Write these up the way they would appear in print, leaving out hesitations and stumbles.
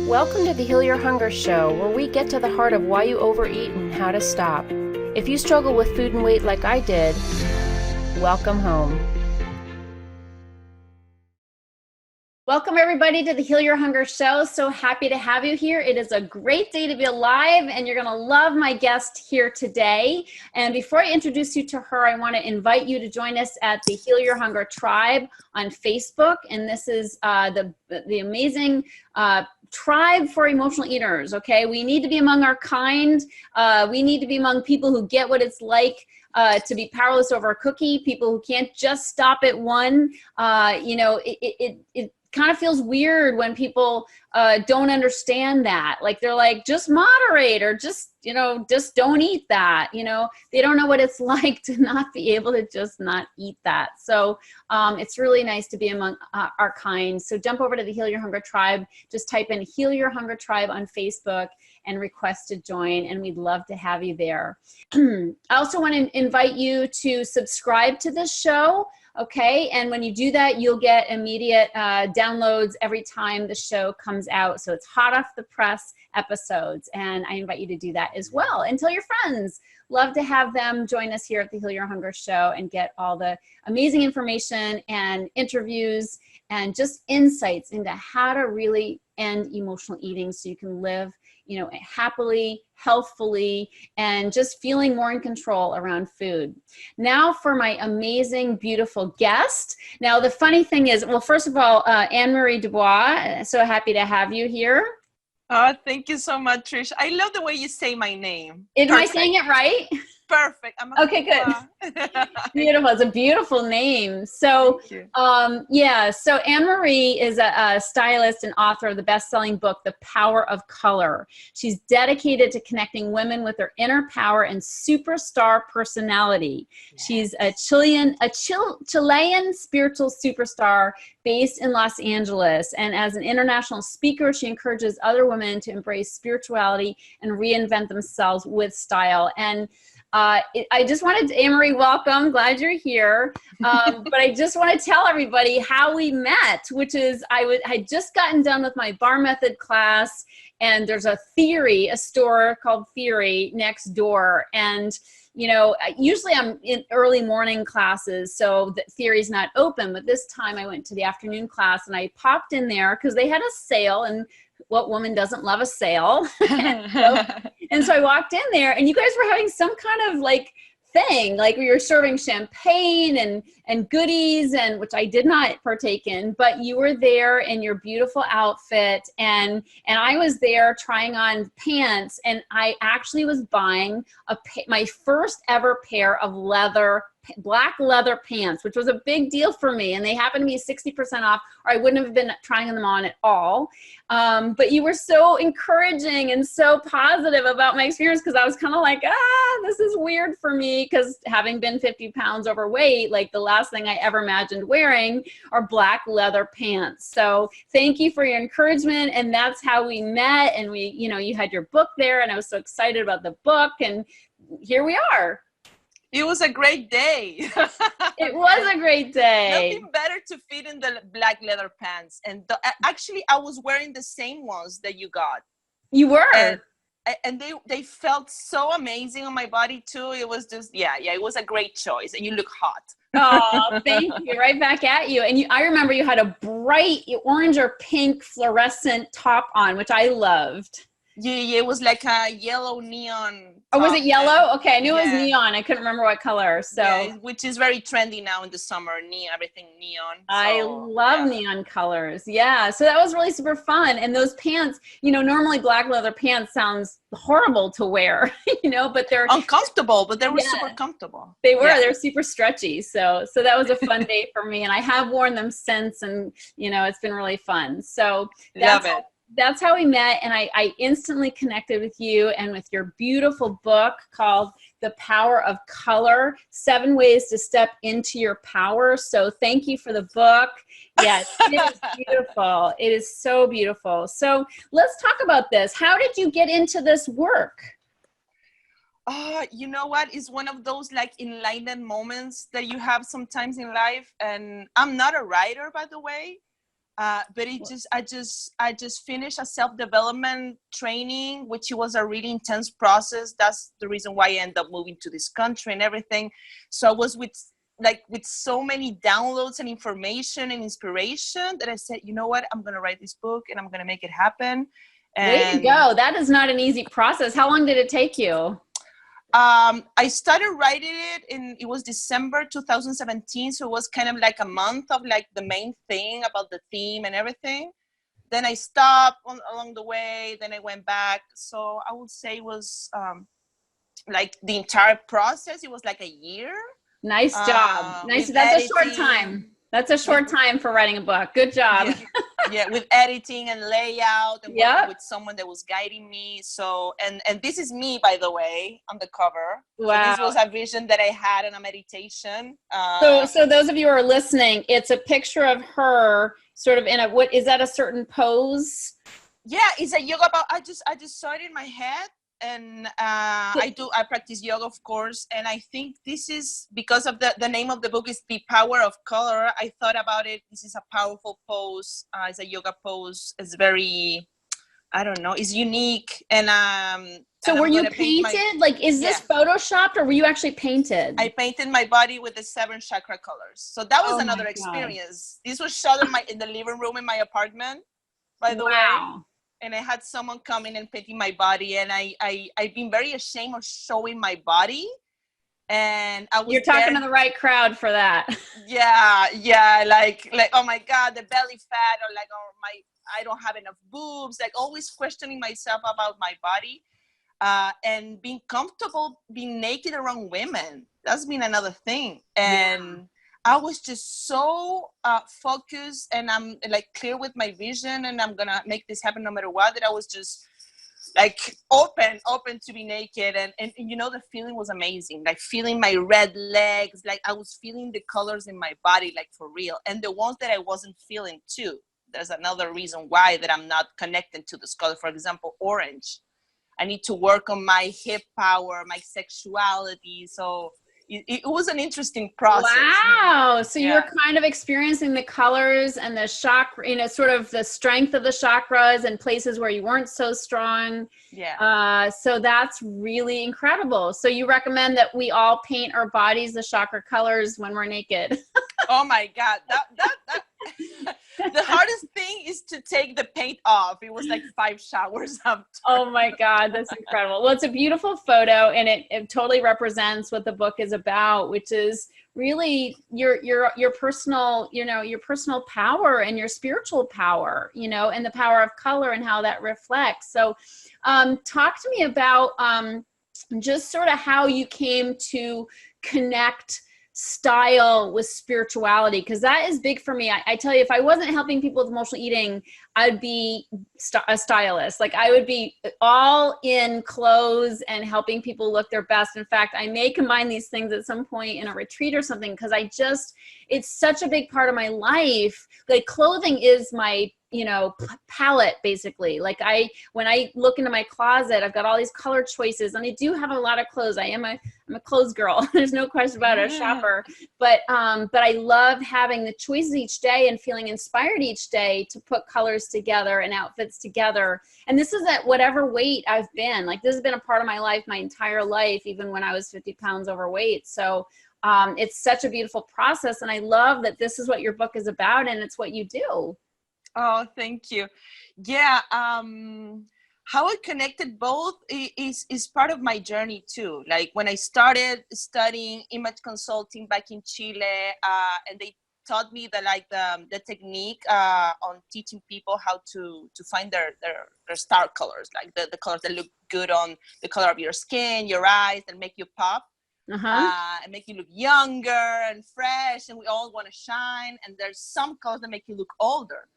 Welcome to the Heal Your Hunger Show, where we get to the heart of why you overeat and how to stop. If you struggle with food and weight like I did, welcome home. Welcome everybody to the Heal Your Hunger Show. So happy to have you here. It is a great day to be alive, and you're going to love my guest here today. And before I introduce you to her, I want to invite you to join us at the Heal Your Hunger Tribe on Facebook. And this is the amazing tribe for emotional eaters. Okay, we need to be among our kind. We need to be among people who get what it's like to be powerless over a cookie. People who can't just stop at one. It kind of feels weird when people don't understand that. Like they're like, just moderate, or just don't eat that. They don't know what it's like to not be able to just not eat that. So it's really nice to be among our kind. So jump over to the Heal Your Hunger Tribe. Just type in Heal Your Hunger Tribe on Facebook and request to join, and we'd love to have you there. I also want to invite you to subscribe to this show. Okay, and when you do that, you'll get immediate downloads every time the show comes out. So it's hot off the press episodes, and I invite you to do that as well. And tell your friends. Love to have them join us here at the Heal Your Hunger Show and get all the amazing information and interviews and just insights into how to really end emotional eating so you can live happily, healthfully, and just feeling more in control around food. Now for my amazing, beautiful guest. Now, the funny thing is, well, first of all, Marie Dubois, so happy to have you here. Oh, thank you so much, Trish. I love the way you say my name. Am I saying it right? Perfect. Okay, good. Beautiful. It's a beautiful name. So, so Anne-Marie is a stylist and author of the best-selling book, The Power of Color. She's dedicated to connecting women with their inner power and superstar personality. Yes. She's a Chilean spiritual superstar based in Los Angeles. And as an international speaker, she encourages other women to embrace spirituality and reinvent themselves with style. And I just wanted to, Anne-Marie, welcome. Glad you're here. But I just want to tell everybody how we met, which is I had just gotten done with my bar method class, and there's a store called Theory next door. And, usually I'm in early morning classes, so the Theory's not open. But this time I went to the afternoon class, and I popped in there because they had a sale, and what woman doesn't love a sale? And so I walked in there, and you guys were having some kind of like thing, like we were serving champagne and goodies, and which I did not partake in, but you were there in your beautiful outfit, and I was there trying on pants, and I actually was buying my first ever pair of black leather pants, which was a big deal for me, and they happened to be 60% off, or I wouldn't have been trying them on at all. But you were so encouraging and so positive about my experience, because I was kind of like, this is weird for me, because having been 50 pounds overweight, like the last thing I ever imagined wearing are black leather pants. So thank you for your encouragement, and that's how we met. And you had your book there, and I was so excited about the book, and here we are. It was a great day. It was a great day. Nothing better to fit in the black leather pants. And actually, I was wearing the same ones that you got. You were? And they felt so amazing on my body too. It was just, it was a great choice. And you look hot. Oh, thank you. Right back at you. And I remember you had a bright orange or pink fluorescent top on, which I loved. Yeah, it was like a yellow neon. Oh, was it yellow? Okay, I knew it was neon. I couldn't remember what color. So, which is very trendy now in the summer. Everything neon. So, I love neon colors. Yeah, so that was really super fun. And those pants, normally black leather pants sounds horrible to wear, but they're uncomfortable, but they were super comfortable. They were. They're super stretchy. So that was a fun day for me, and I have worn them since, and it's been really fun. So that's how we met, and I instantly connected with you and with your beautiful book called The Power of Color, 7 Ways to Step into Your Power. So thank you for the book. Yes, it is beautiful. It is so beautiful. So let's talk about this. How did you get into this work? You know what? It's one of those like enlightened moments that you have sometimes in life. And I'm not a writer, by the way. But I just finished a self-development training, which was a really intense process. That's the reason why I ended up moving to this country and everything. So I was with so many downloads and information and inspiration that I said, you know what, I'm going to write this book and I'm going to make it happen. Way to go. That is not an easy process. How long did it take you? I started writing it was December 2017. So it was kind of like a month of like the main thing about the theme and everything. Then I stopped along the way. Then I went back. So I would say it was like the entire process. It was like a year. Nice job. Nice. That's editing. A short time. That's a short time for writing a book. Good job. Yeah, with editing and layout and working with someone that was guiding me. So, and this is me, by the way, on the cover. Wow. So this was a vision that I had in a meditation. So those of you who are listening, it's a picture of her sort of in a, what is that, a certain pose? Yeah, it's a yoga. I just saw it in my head. And I practice yoga, of course. And I think this is because of the name of the book is The Power of Color. I thought about it. This is a powerful pose. It's a yoga pose. It's very, I don't know, it's unique. And so were you painted? Like, is this photoshopped or were you actually painted? I painted my body with the 7 chakra colors. So that was another experience. This was shot in the living room in my apartment, by the way. And I had someone come in and painting my body, and I've been very ashamed of showing my body. And I was You're talking to the right crowd for that. Yeah, like oh my God, the belly fat, or like I don't have enough boobs. Like always questioning myself about my body, and being comfortable being naked around women. That's been another thing. And I was just so focused, and I'm like clear with my vision, and I'm gonna make this happen no matter what, that I was just like open to be naked. And you know, the feeling was amazing. Like feeling my red legs, like I was feeling the colors in my body, like for real. And the ones that I wasn't feeling too. There's another reason why that I'm not connected to this color. For example, orange. I need to work on my hip power, my sexuality. So it was an interesting process. Wow. So you were kind of experiencing the colors and the chakra, you know, sort of the strength of the chakras and places where you weren't so strong. Yeah. So that's really incredible. So you recommend that we all paint our bodies the chakra colors when we're naked. Oh my God. That the hardest thing is to take the paint off. It was like 5 showers after. Oh my God, that's incredible. Well, it's a beautiful photo, and it totally represents what the book is about, which is really your personal, you know, your personal power and your spiritual power, you know, and the power of color and how that reflects. So talk to me about just sort of how you came to connect style with spirituality, because that is big for me. I tell you, if I wasn't helping people with emotional eating, I'd be a stylist. Like I would be all in clothes and helping people look their best. In fact, I may combine these things at some point in a retreat or something, because it's such a big part of my life. Like clothing is my, you know, palette basically. Like when I look into my closet, I've got all these color choices, and I do have a lot of clothes. I'm a clothes girl. There's no question about it, a shopper. But I love having the choices each day and feeling inspired each day to put colors together and outfits together. And this is at whatever weight I've been. Like this has been a part of my life, my entire life, even when I was 50 pounds overweight. So it's such a beautiful process. And I love that this is what your book is about, and it's what you do. Oh, thank you. Yeah. How I connected both is part of my journey too. Like when I started studying image consulting back in Chile, and they taught me the technique on teaching people how to find their star colors, like the colors that look good on the color of your skin, your eyes, that make you pop. And make you look younger and fresh, and we all want to shine. And there's some colors that make you look older.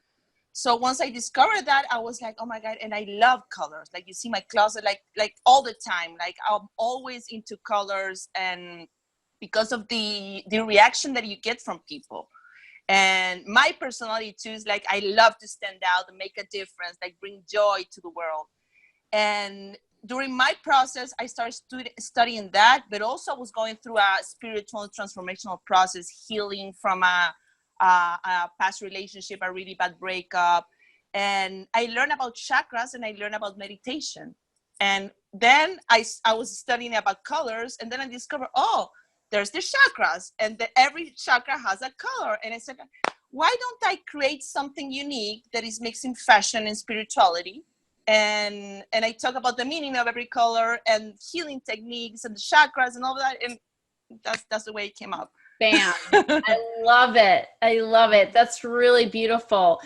So once I discovered that, I was like, oh my God, and I love colors. Like you see my closet, like all the time. Like I'm always into colors, and because of the reaction that you get from people. And my personality too is like, I love to stand out and make a difference, like bring joy to the world. And during my process, I started studying that, but also I was going through a spiritual transformational process, healing from a a past relationship, a really bad breakup. And I learned about chakras and I learned about meditation. And then I was studying about colors, and then I discovered, oh, there's the chakras, and every chakra has a color. And I said, why don't I create something unique that is mixing fashion and spirituality? And I talk about the meaning of every color and healing techniques and the chakras and all that. And that's the way it came up. Bam. I love it. I love it. That's really beautiful.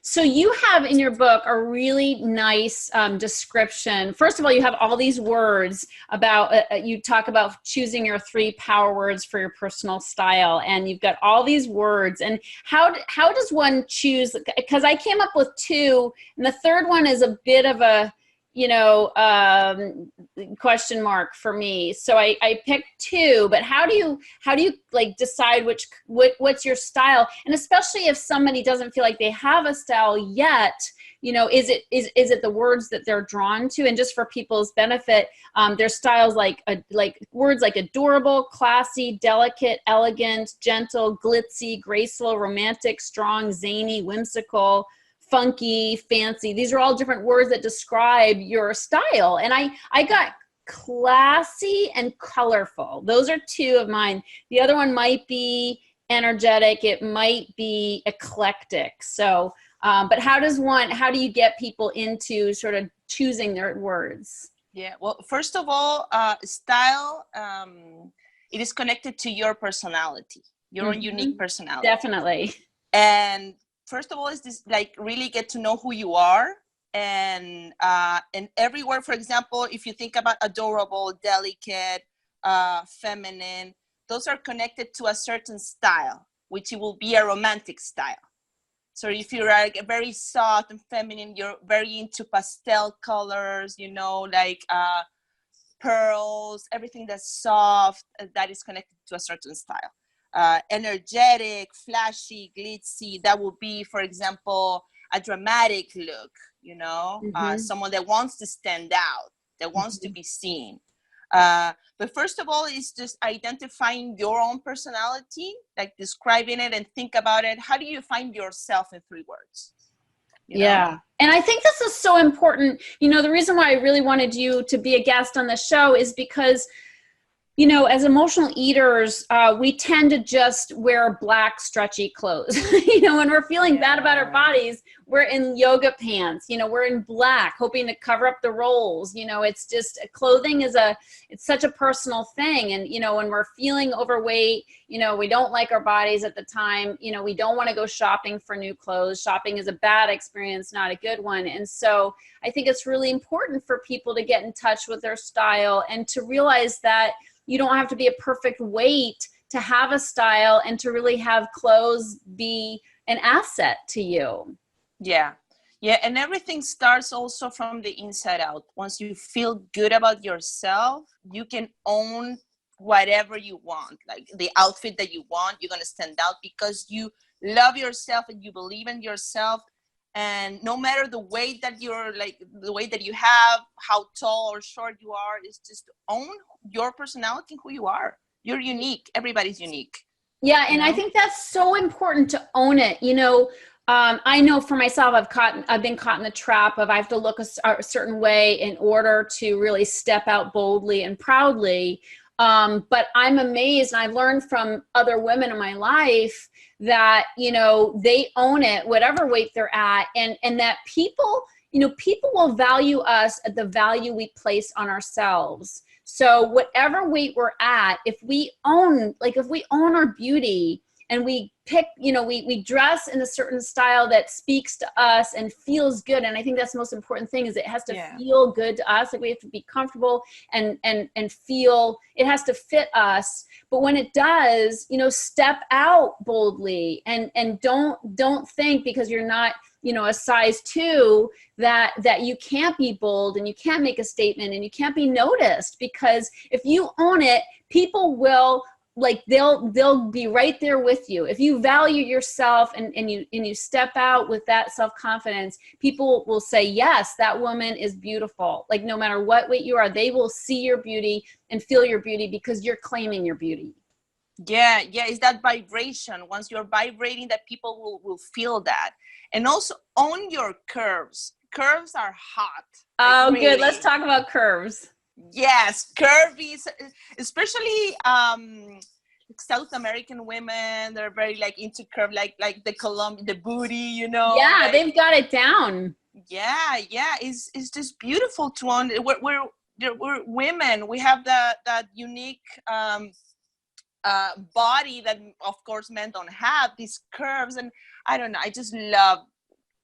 So you have in your book a really nice description. First of all, you have all these words about, you talk about choosing your 3 power words for your personal style. And you've got all these words. And how does one choose? Because I came up with 2, and the third one is a bit of a, question mark for me. So I picked 2, but how do you like decide what's your style? And especially if somebody doesn't feel like they have a style yet, is it the words that they're drawn to? And just for people's benefit, there's styles like words like adorable, classy, delicate, elegant, gentle, glitzy, graceful, romantic, strong, zany, whimsical, funky, fancy. These are all different words that describe your style. And I got classy and colorful. Those are 2 of mine. The other one might be energetic. It might be eclectic. So, but how do you get people into sort of choosing their words? Yeah. Well, first of all, style, it is connected to your personality, your own unique personality. Definitely. And first of all, is this like really get to know who you are, and every word, for example, if you think about adorable, delicate, feminine, those are connected to a certain style, which it will be a romantic style. So if you're like very soft and feminine, you're very into pastel colors, like pearls, everything that's soft, that is connected to a certain style. Energetic, flashy, glitzy, that will be, for example, a dramatic look, someone that wants to stand out, that wants to be seen. But first of all, it's just identifying your own personality, like describing it and think about it. How do you find yourself in 3 words? Yeah. And I think this is so important. The reason why I really wanted you to be a guest on the show is because as emotional eaters, we tend to just wear black, stretchy clothes. When we're feeling bad about our bodies, we're in yoga pants, we're in black, hoping to cover up the rolls. It's just clothing it's such a personal thing. And, when we're feeling overweight, we don't like our bodies at the time, we don't want to go shopping for new clothes. Shopping is a bad experience, not a good one. And so I think it's really important for people to get in touch with their style and to realize that you don't have to be a perfect weight to have a style and to really have clothes be an asset to you. Yeah. Yeah. And everything starts also from the inside out. Once you feel good about yourself, you can own whatever you want, like the outfit that you want. You're going to stand out because you love yourself and you believe in yourself. And no matter the weight that the weight that you have, how tall or short you are, is just own your personality, who you are. You're unique. Everybody's unique. Yeah. And I think that's so important to own it. I know for myself, I've been caught in the trap of I have to look a certain way in order to really step out boldly and proudly. But I'm amazed, and I've learned from other women in my life that, they own it, whatever weight they're at, and that people will value us at the value we place on ourselves. So whatever weight we're at, if we own our beauty, and we pick, we dress in a certain style that speaks to us and feels good. And I think that's the most important thing, is it has to feel good to us. Like we have to be comfortable and feel, it has to fit us. But when it does, step out boldly and don't think because you're not, a size 2 that you can't be bold and you can't make a statement and you can't be noticed. Because if you own it, people will, they'll be right there with you. If you value yourself and you step out with that self-confidence, people will say, yes, that woman is beautiful. Like no matter what weight you are, they will see your beauty and feel your beauty because you're claiming your beauty. Yeah, yeah, it's that vibration. Once you're vibrating, that people will feel that. And also own your curves. Curves are hot. Like, Oh, really. good. Let's talk about curves. Yes, curvy, especially South American women. They're very like into curve, like the Colombian, the booty, you know. Yeah, like, they've got it down. Yeah, yeah, it's just beautiful to own. We're women. We have that unique body that, of course, men don't have. These curves, and I don't know. I just love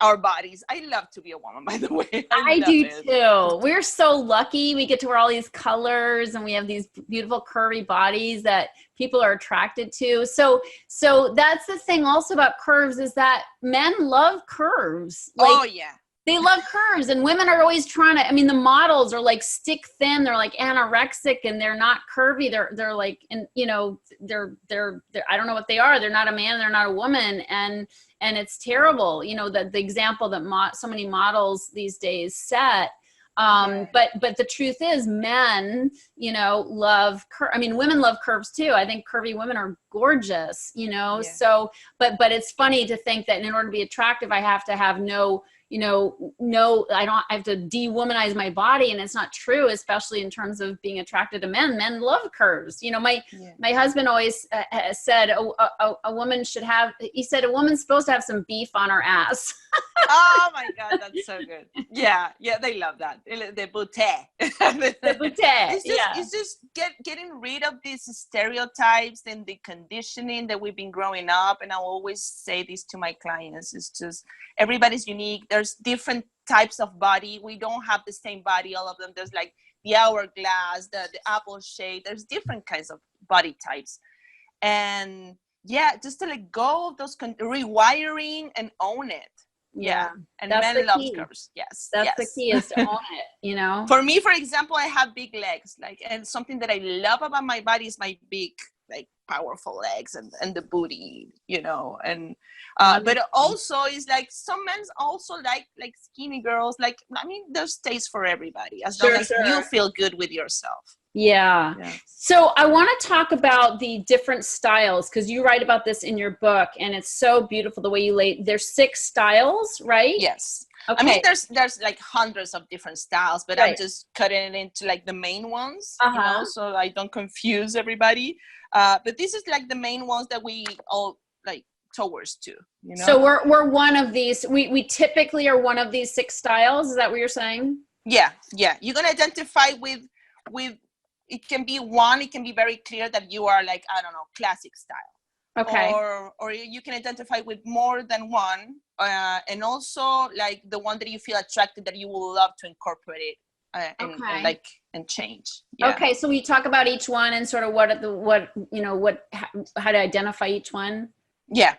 our bodies. I love to be a woman, by the way. I do too. We're so lucky. We get to wear all these colors and we have these beautiful curvy bodies that people are attracted to. So that's the thing also about curves, is that men love curves. Like, oh yeah. They love curves, and women are always trying to, I mean, the models are like stick thin. They're like anorexic and they're not curvy. They're like, and you know, they're, I don't know what they are. They're not a man. They're not a woman. And it's terrible. You know, the example that so many models these days set. But the truth is, men, you know, love I mean, women love curves too. I think curvy women are gorgeous, you know. Yeah. So, but it's funny to think that in order to be attractive, I have to have no, I have to de-womanize my body, and it's not true, especially in terms of being attracted to men. Men love curves. You know, my husband always said a woman should have, he said, a woman's supposed to have some beef on her ass. Oh my God, that's so good. Yeah, they love that. The bootay. The bootay. It's just getting rid of these stereotypes and the conditioning that we've been growing up. And I always say this to my clients: it's just, everybody's unique. There's different types of body. We don't have the same body, all of them. There's like the hourglass, the apple shape. There's different kinds of body types. And yeah, just to let go of those rewiring and own it. Yeah. And men love curves. Yes. That's the key, is to own it, you know. For me, for example, I have big legs, and something that I love about my body is my big, like, powerful legs and the booty, you know. And but also is like, some men also like skinny girls. Like, I mean, there's taste for everybody, as long as you feel good with yourself. Yeah. So I want to talk about the different styles, because you write about this in your book, and it's so beautiful the way you there's 6 styles, right? Yes. Okay. I mean, there's like hundreds of different styles, but I'm just cutting it into like the main ones, you know, so I don't confuse everybody. But this is like the main ones that we all like towards to, you know. So we're one of these. We typically are one of these 6 styles. Is that what you're saying? Yeah. You're gonna identify with. It can be one. It can be very clear that you are like, I don't know, classic style. Okay. Or you can identify with more than one, and also like the one that you feel attracted, that you will love to incorporate and change. Yeah. Okay, so we talk about each one and sort of how to identify each one. Yeah.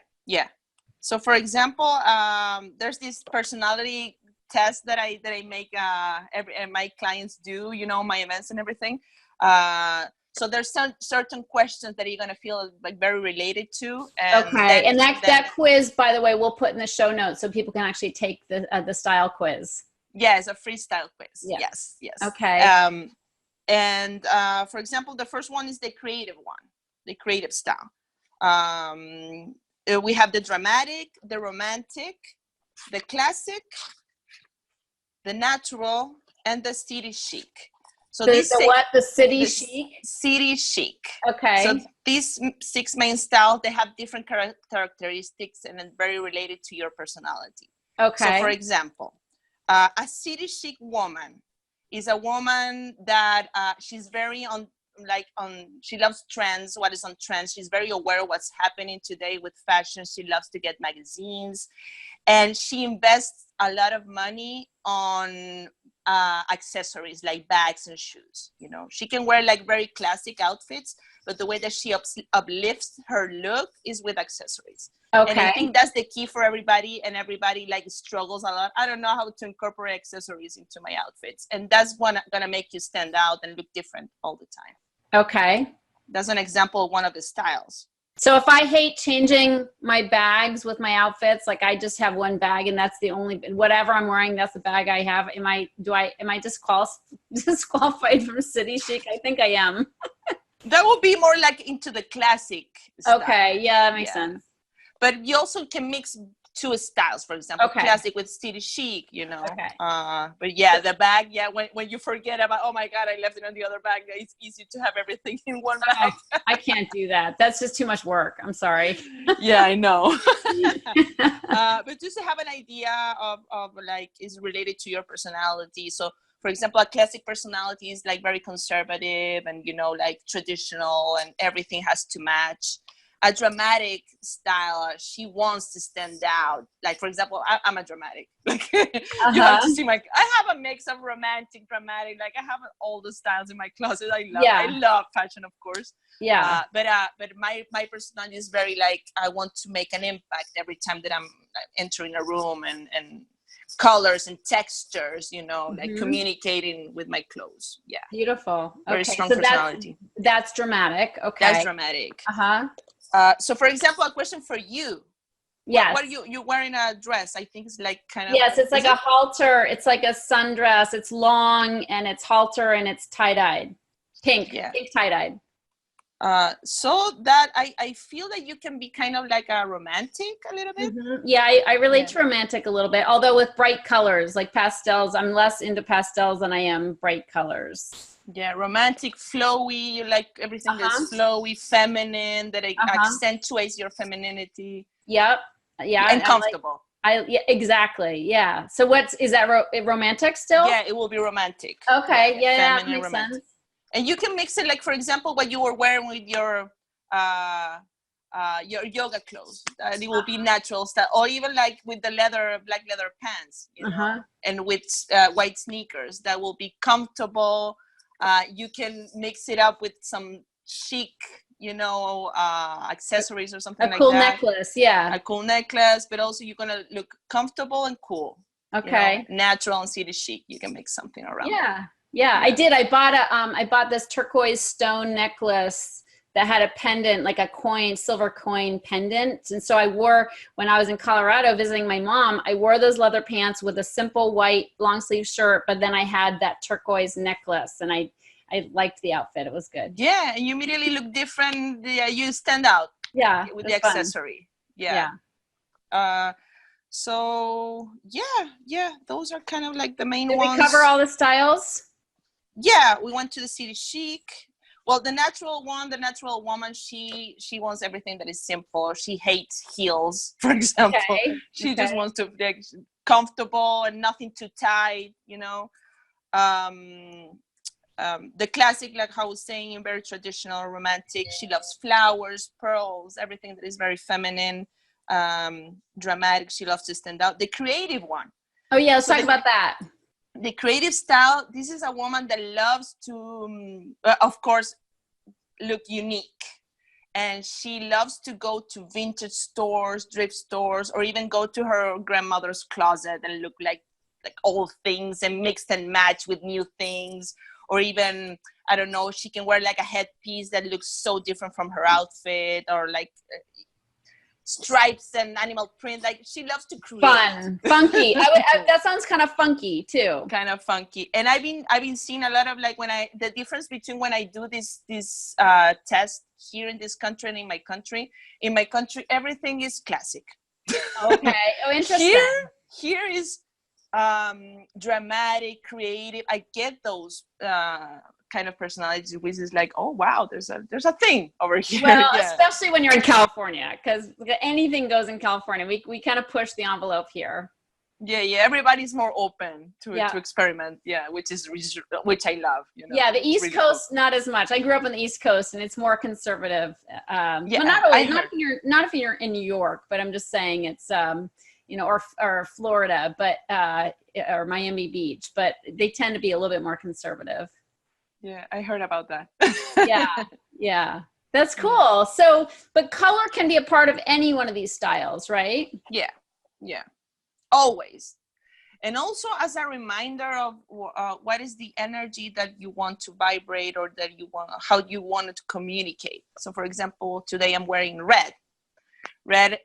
So for example, there's this personality test that I make my clients do, you know, my events and everything. So there's certain questions that you're going to feel like very related to. And that quiz, by the way, we'll put in the show notes so people can actually take the style quiz. Yeah, it's a freestyle quiz. Yeah. Yes. Okay. And for example, the first one is the creative one, the creative style. We have the dramatic, the romantic, the classic, the natural, and the city chic. So the city chic? City chic. Okay. So these 6 main styles, they have different characteristics and are very related to your personality. Okay. So for example, a city chic woman is a woman that she's very she loves trends, what is on trends. She's very aware of what's happening today with fashion. She loves to get magazines, and she invests a lot of money on accessories like bags and shoes. You know, she can wear like very classic outfits, but the way that she uplifts her look is with accessories. Okay. And I think that's the key for everybody, and everybody like struggles a lot. I don't know how to incorporate accessories into my outfits, and that's gonna make you stand out and look different all the time. Okay. That's an example of one of the styles. So if I hate changing my bags with my outfits, like I just have one bag and that's the only, whatever I'm wearing, that's the bag I have. Am I disqualified from city chic? I think I am. That would be more like into the classic style. Okay, yeah, that makes sense. But you also can mix two styles, for example, classic with city chic, you know. Okay. But yeah, the bag, yeah, when you forget about, oh my God, I left it on the other bag, it's easy to have everything in one bag. I can't do that. That's just too much work. I'm sorry. Yeah, I know. But just to have an idea of like, is related to your personality. So for example, a classic personality is like very conservative and, you know, like traditional, and everything has to match. A dramatic style, she wants to stand out. Like, for example, I'm a dramatic. Like, you have to see I have a mix of romantic, dramatic. Like, I have all the styles in my closet. I love fashion, of course. Yeah. But my personality is very like, I want to make an impact every time that I'm entering a room, and colors and textures, you know, like communicating with my clothes. Yeah. Beautiful. Very strong personality. That's dramatic. Okay. That's dramatic. So for example, a question for you. Yes. What are you're wearing a dress? I think it's like kind of. Yes, it's like a halter. It's like a sundress. It's long and it's halter and it's tie-dyed. Pink tie-dyed. So that I feel that you can be kind of like a romantic a little bit. Yeah, I relate to romantic a little bit, although with bright colors, like pastels. I'm less into pastels than I am bright colors. Yeah, romantic, flowy. You like everything that's flowy, feminine, that accentuates your femininity. Yep. Yeah. And comfortable. Exactly. Yeah. So is that romantic still? Yeah, it will be romantic. Okay. Yeah, that makes romantic. sense. And you can mix it, like, for example, what you were wearing with your yoga clothes. It will be natural style, or even like with the black leather pants, you know, and with white sneakers. That will be comfortable. You can mix it up with some chic, you know, accessories or something like that. A cool necklace, yeah. A cool necklace, but also you're gonna look comfortable and cool. Okay. You know, natural and city chic. You can make something around. Yeah, I did. I bought this turquoise stone necklace that had a pendant, like a silver coin pendant. And so I wore, when I was in Colorado visiting my mom, I wore those leather pants with a simple white long sleeve shirt, but then I had that turquoise necklace, and I liked the outfit. It was good. Yeah, and you immediately look different. Yeah, you stand out. Yeah, with the accessory. Yeah. So yeah, those are kind of like the main ones. Did we cover all the styles? Yeah, we went to the city chic. Well, the natural woman, she wants everything that is simple. She hates heels, for example. She just wants to be comfortable and nothing too tight, you know. The classic, like I was saying, very traditional, romantic. She loves flowers, pearls, everything that is very feminine, dramatic. She loves to stand out. The creative one. Oh yeah, let's talk about that. The creative style, this is a woman that loves to, of course, look unique. And she loves to go to vintage stores, thrift stores, or even go to her grandmother's closet and look like old things and mix and match with new things. Or even, I don't know, she can wear like a headpiece that looks so different from her outfit, or like stripes and animal print. Like, she loves to create. Fun, funky. That sounds kind of funky too. Kind of funky. And I've been seeing a lot of, like, the difference between when I do this test here in this country and in my country. In my country, everything is classic. Okay. Oh, interesting. Here is dramatic, creative. I get those kind of personalities, which is like, oh wow, there's a thing over here. Well, especially when you're in California, because anything goes in California. We kind of push the envelope here. Yeah, everybody's more open to experiment. Yeah, which I love. You know? Yeah, the East Coast, cool. Not as much. I grew up on the East Coast, and it's more conservative. But not always. Not if you're in New York, but I'm just saying it's you know, or Florida, but or Miami Beach, but they tend to be a little bit more conservative. Yeah, I heard about that. Yeah. That's cool. So, but color can be a part of any one of these styles, right? Yeah. Always. And also as a reminder of what is the energy that you want to vibrate, or that you want, how you want it to communicate. So for example, today I'm wearing red. Red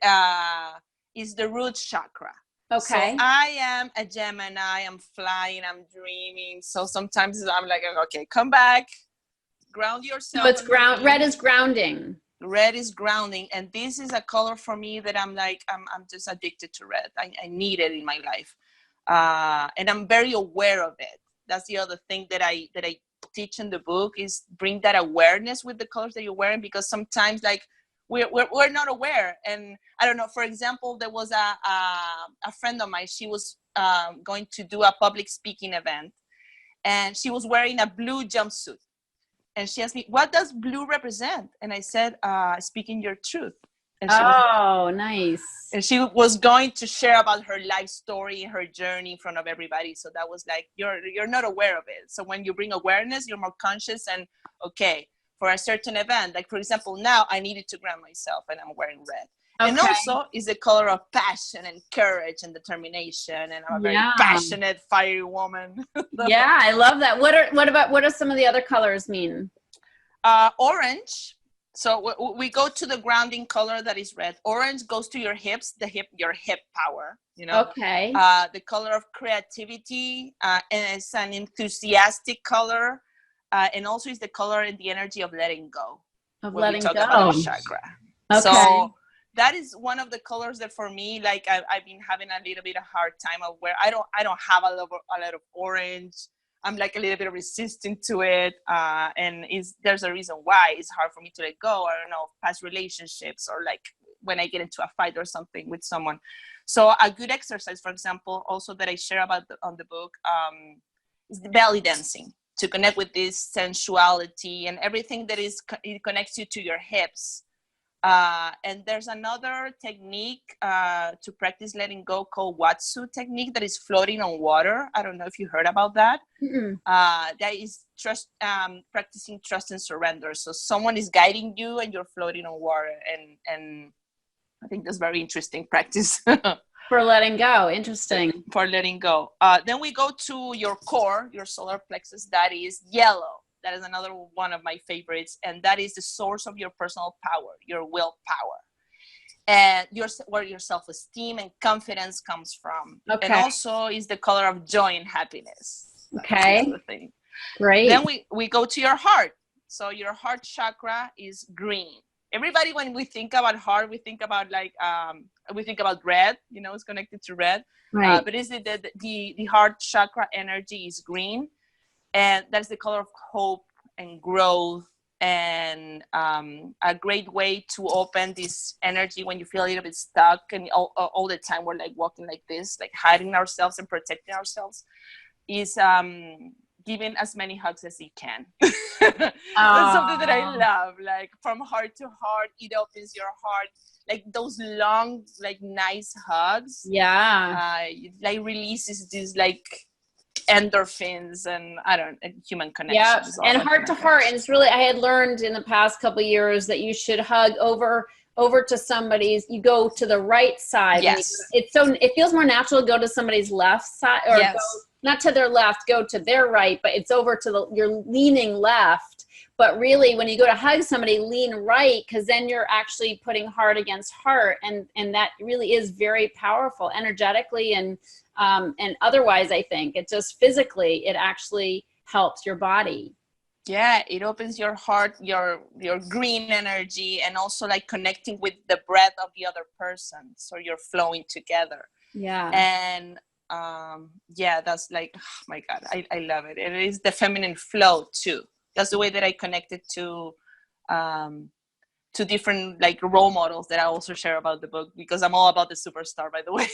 is the root chakra. Okay. So I am a Gemini, I'm flying, I'm dreaming. So sometimes I'm like, okay, come back, ground yourself. So it's red is grounding. Red is grounding, and this is a color for me that I'm just addicted to red. I need it in my life, and I'm very aware of it. That's the other thing that I teach in the book, is bring that awareness with the colors that you're wearing, because sometimes like we're not aware. And I don't know, for example, there was a friend of mine. She was going to do a public speaking event, and she was wearing a blue jumpsuit. And she asked me, what does blue represent? And I said, speaking your truth. And she nice. And she was going to share about her life story, her journey in front of everybody. So that was like, you're not aware of it. So when you bring awareness, you're more conscious, and okay, for a certain event, like for example, now I needed to ground myself, and I'm wearing red. Okay. And also is the color of passion and courage and determination. And I'm a very passionate, fiery woman. Yeah, I love that. What are some of the other colors mean? Orange. So we go to the grounding color that is red. Orange goes to your hips, your hip power, you know. Okay. The color of creativity, and it's an enthusiastic color. And also is the color and the energy of letting go. Of letting go. About the chakra. Okay. So that is one of the colors that for me, like I've been having a little bit of hard time of where I don't have a lot of orange. I'm like a little bit resistant to it. And there's a reason why it's hard for me to let go. I don't know, past relationships, or like when I get into a fight or something with someone. So a good exercise, for example, also that I share about on the book, is the belly dancing, to connect with this sensuality and everything that it connects you to your hips. And there's another technique to practice letting go called Watsu technique, that is floating on water. I don't know if you heard about that. That is practicing trust and surrender. So someone is guiding you and you're floating on water. And I think that's very interesting practice. For letting go. Interesting. For letting go. Then we go to your core, your solar plexus. That is yellow. That is another one of my favorites. And that is the source of your personal power, your willpower. And where your self-esteem and confidence comes from. Okay. And also is the color of joy and happiness. Okay. The thing. Great. Then we go to your heart. So your heart chakra is green. Everybody, when we think about heart, we think about we think about red, you know, it's connected to red. Right. But is it the heart chakra energy is green, and that's the color of hope and growth, and a great way to open this energy when you feel a little bit stuck, and all the time we're like walking like this, like hiding ourselves and protecting ourselves, is giving as many hugs as you can. That's something that I love. Like from heart to heart, it opens your heart. Like those long, like nice hugs. Yeah. Like releases these like endorphins and human connections. Yeah, and heart to heart. And it's really, I had learned in the past couple of years that you should hug over to somebody's, you go to the right side. Yes. It feels more natural to go to somebody's left side, or yes. go, not to their left, go to their right, but it's over to you're leaning left. But really, when you go to hug somebody, lean right, because then you're actually putting heart against heart. And that really is very powerful energetically and otherwise. I think it just physically, it actually helps your body. Yeah, it opens your heart, your green energy, and also like connecting with the breath of the other person. So you're flowing together. Yeah. And that's like, oh my God, I love it. It is the feminine flow too. That's the way that I connected to different like role models that I also share about the book, because I'm all about the superstar, by the way.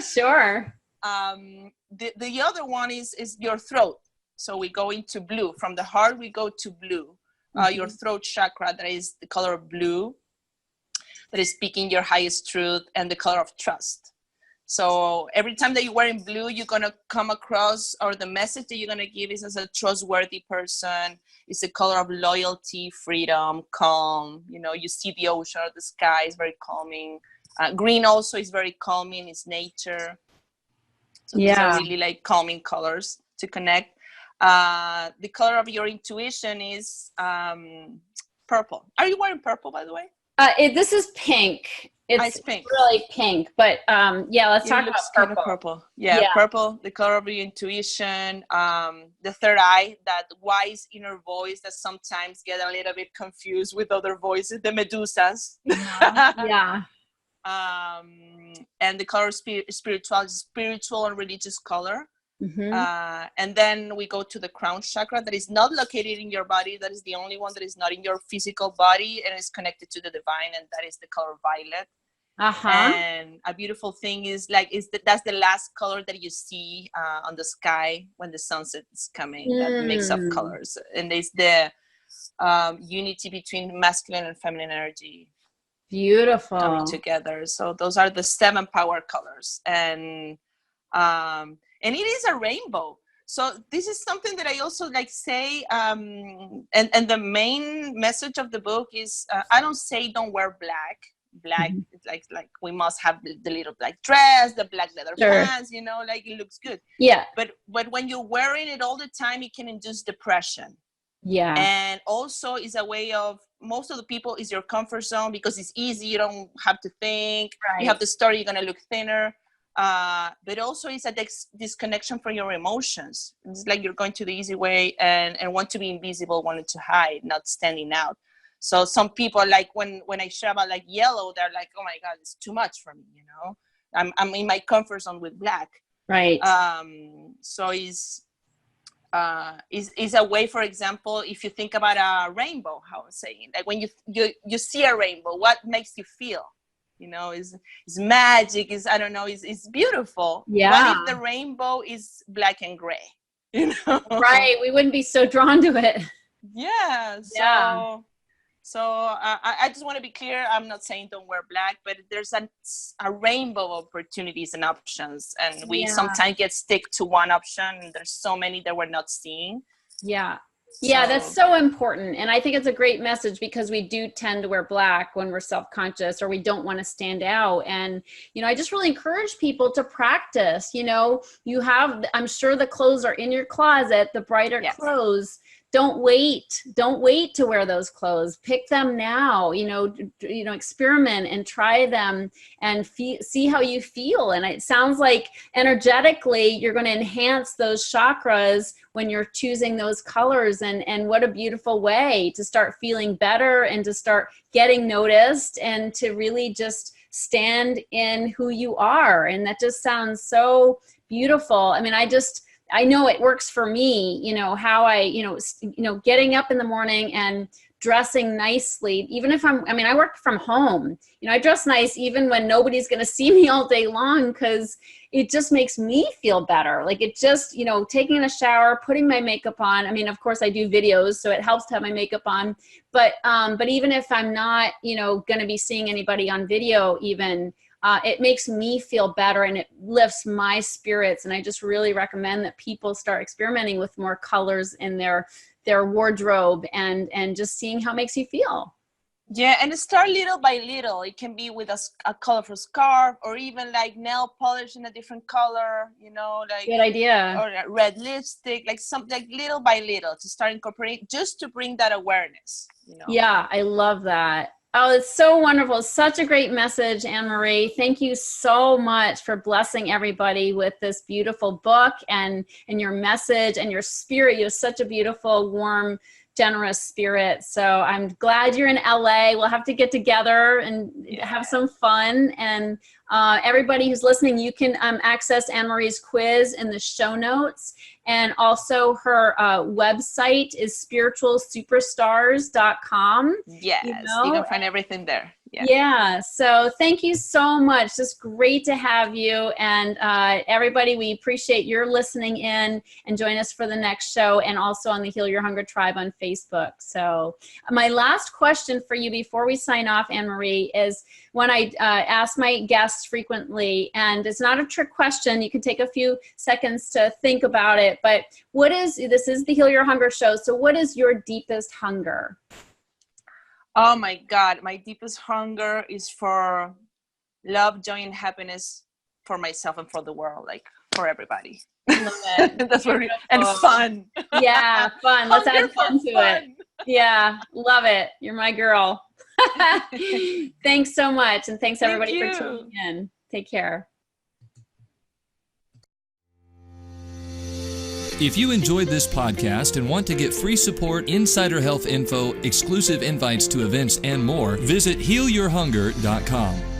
Sure. The other one is your throat. So we go into blue. From the heart, we go to blue. Your throat chakra, that is the color of blue, that is speaking your highest truth, and the color of trust. So every time that you're wearing blue, you're going to come across, or the message that you're going to give is as a trustworthy person. It's the color of loyalty, freedom, calm. You know, you see the ocean or the sky is very calming. Green also is very calming. It's nature. So these are really like calming colors to connect. The color of your intuition is purple. Are you wearing purple, by the way? This is pink. It's pink. really pink, but yeah, let's talk about purple. Kind of purple. Yeah, purple, the color of your intuition, the third eye, that wise inner voice that sometimes get a little bit confused with other voices, the Medusas. Yeah. And the color spiritual and religious color. Mm-hmm. And then we go to the crown chakra that is not located in your body. That is the only one that is not in your physical body and is connected to the divine, and that is the color violet. And a beautiful thing is that's the last color that you see on the sky when the sunset is coming. That mix of colors, and it's the unity between masculine and feminine energy. Beautiful. Coming together. So those are the 7 power colors, and it is a rainbow. So this is something that I also say, and the main message of the book is, I don't say don't wear black. It's like we must have the little black dress, the black leather pants, it looks good. Yeah. But when you're wearing it all the time, it can induce depression. Yeah. And also is a way of, most of the people is your comfort zone because it's easy. You don't have to think. Right. You have the story, you're going to look thinner. But also it's a disconnection from your emotions. It's like you're going to the easy way and want to be invisible, wanted to hide, not standing out. So some people, when I share about yellow, they're like, oh my God, it's too much for me. I'm in my comfort zone with black. Right. So is a way, for example, if you think about a rainbow, how I'm saying, when you see a rainbow, what makes you feel? Is magic, is, I don't know, is beautiful. Yeah. What if the rainbow is black and gray? Right. We wouldn't be so drawn to it. Yeah. So I just want to be clear. I'm not saying don't wear black, but there's a rainbow of opportunities and options. And we sometimes get stick to one option. And there's so many that we're not seeing. Yeah. Yeah, that's so important. And I think it's a great message because we do tend to wear black when we're self-conscious or we don't want to stand out. And, I just really encourage people to practice. You have, I'm sure the clothes are in your closet, the brighter clothes. Don't wait to wear those clothes. Pick them now, experiment and try them and see how you feel. And it sounds like energetically, you're going to enhance those chakras when you're choosing those colors. And what a beautiful way to start feeling better and to start getting noticed and to really just stand in who you are. And that just sounds so beautiful. I mean, I know it works for me, how I, getting up in the morning and dressing nicely, even if I work from home, I dress nice even when nobody's going to see me all day long, because it just makes me feel better. Like it just, taking a shower, putting my makeup on. I mean, of course I do videos, so it helps to have my makeup on, but even if I'm not, going to be seeing anybody on video even, it makes me feel better and it lifts my spirits. And I just really recommend that people start experimenting with more colors in their wardrobe and just seeing how it makes you feel. Yeah, and start little by little. It can be with a colorful scarf or even nail polish in a different color, good idea. Or red lipstick, something little by little to start incorporating, just to bring that awareness, Yeah, I love that. Oh, it's so wonderful. Such a great message, Anne-Marie. Thank you so much for blessing everybody with this beautiful book and your message and your spirit. You have such a beautiful, warm, generous spirit. So I'm glad you're in LA. We'll have to get together and have some fun. And everybody who's listening, you can access Anne-Marie's quiz in the show notes. And also her website is spiritualsuperstars.com. Yes, you can find everything there. Yeah. So thank you so much. Just great to have you. And everybody, we appreciate your listening in and join us for the next show and also on the Heal Your Hunger Tribe on Facebook. So my last question for you before we sign off, Anne-Marie, is when I ask my guests frequently, and it's not a trick question, you can take a few seconds to think about it, but this is the Heal Your Hunger show. So what is your deepest hunger? Oh my God, my deepest hunger is for love, joy, and happiness for myself and for the world. for everybody. Love it. That's what and fun. Yeah, fun. Let's add fun to fun. it. Yeah, love it. You're my girl. Thanks so much. And thanks everybody for tuning in. Take care. If you enjoyed this podcast and want to get free support, insider health info, exclusive invites to events, and more, visit healyourhunger.com.